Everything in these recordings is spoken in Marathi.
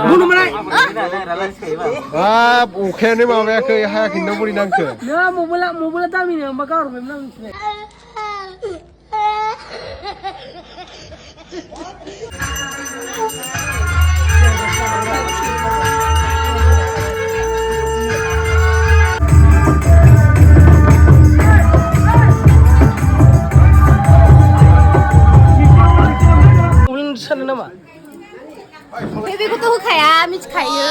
बुनु मलाई हाब अखायानो माबायाखै हायाखै ना बोरै नांखो नों मबाइला दामिनि होमबा गावरबायमोन आं मिथिबाय सानो नामा बेखौथ' होखाया मिथिखायो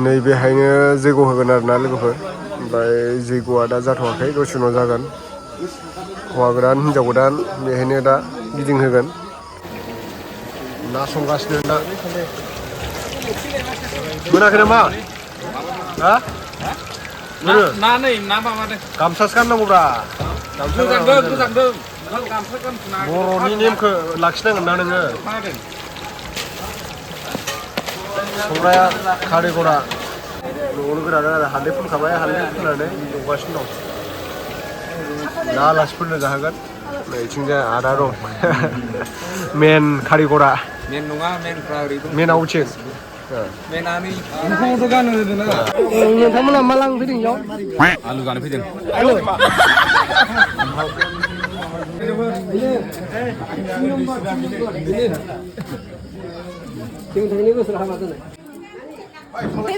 नैबेहायनो जैग' होगोन आरोना लोगोफोर ओमफ्राय जैग'आ दा जाथ'वाखै दसे उनाव जागोन हौवा गोदान हिन्जाव गोदान बेहायनो दा गिदिंहोगोन ना संगासिनो दा मोनाखै नामा हा ना नै ना माबादों गामसासो गाननांगौब्रा गोजांदों बर'नि नेमखौ लाखिनांगोन ना नोङो संग्राया कारिगरा न'आवनो गोदान आरो हालदै फुनखाबाय हालदै फुननानै एवगासिनो दं दा आलासिफोरनो जाहोगोन नैथिंजाय आदा दं मेन कारिगरा मेन नङा मेनफ्रा ओरै दं मेन आवथिं मेना नै नोंखौथ' गानो होदों ना नोंथांमोना मा लांफैदों इयाव आलु गानो फैदों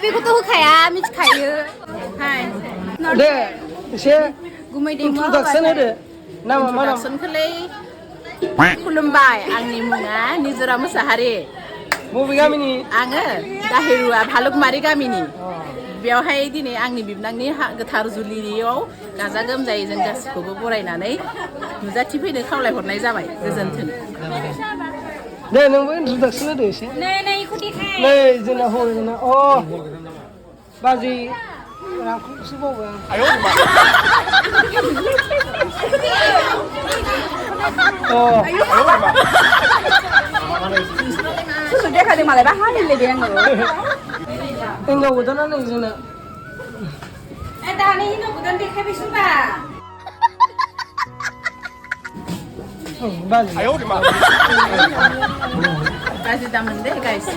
बेखौथ' होखाया मिथिखायो दे एसे गुमै इन्ट्रडाक्सन होदो नामा मा नाम खोलै खुलुमबाय आंनि मुङा निजोरा मुसाहारि बबे गामिनि आङो दाहेरुआ भालुकमारि गामिनि बेवहाय दिनै आंनि बिबनांनि गोथार जुलियाव गाजा गोमजायै जों गासिखौबो बरायनानै नुजाथिफैनो खावलायहरनाय जाबाय गोजोन्थों दे नोंबो इन्ट्रडाक्सन होदो एसे नै जोंना हौवा जोंना बाजै रांखौसो बावबाय सुसु देखादों मालायबा हालिलायबाय आङो हिनजाव गोदाना नै जोंना दानि हिनजाव गोदान देखायबायसोबा बाजै दामोन दे गाइस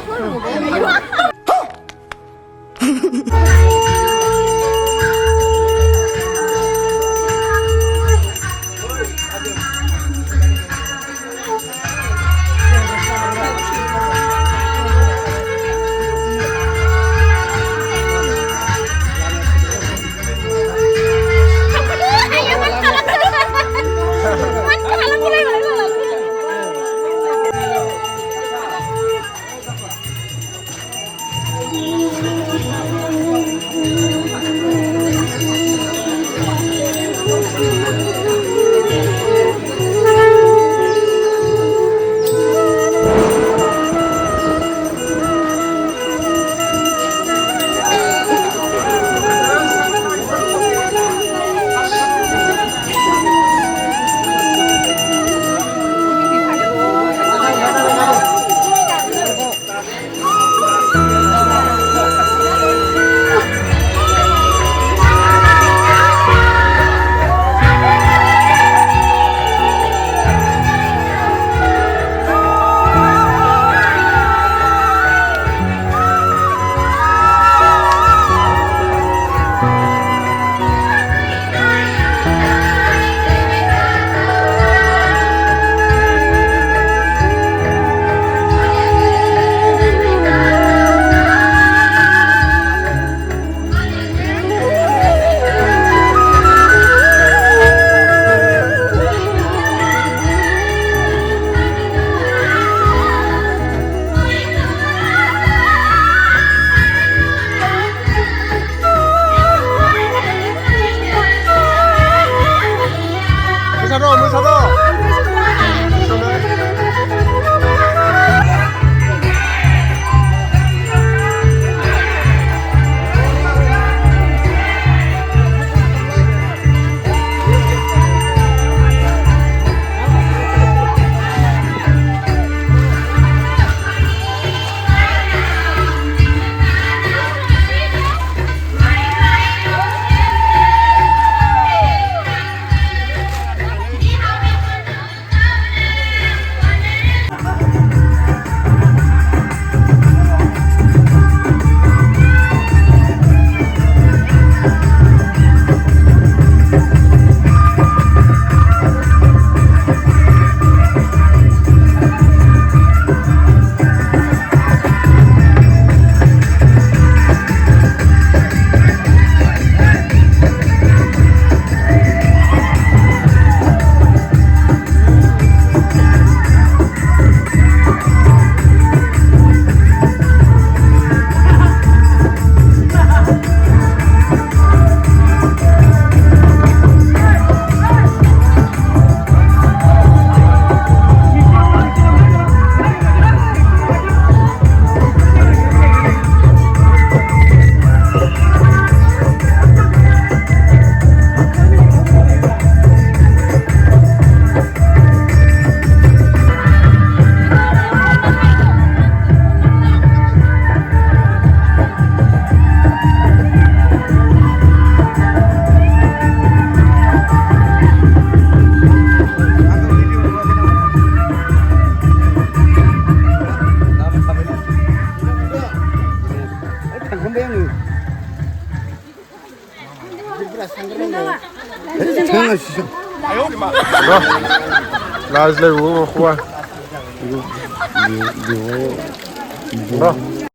너 라즈레고 뭐 코아 너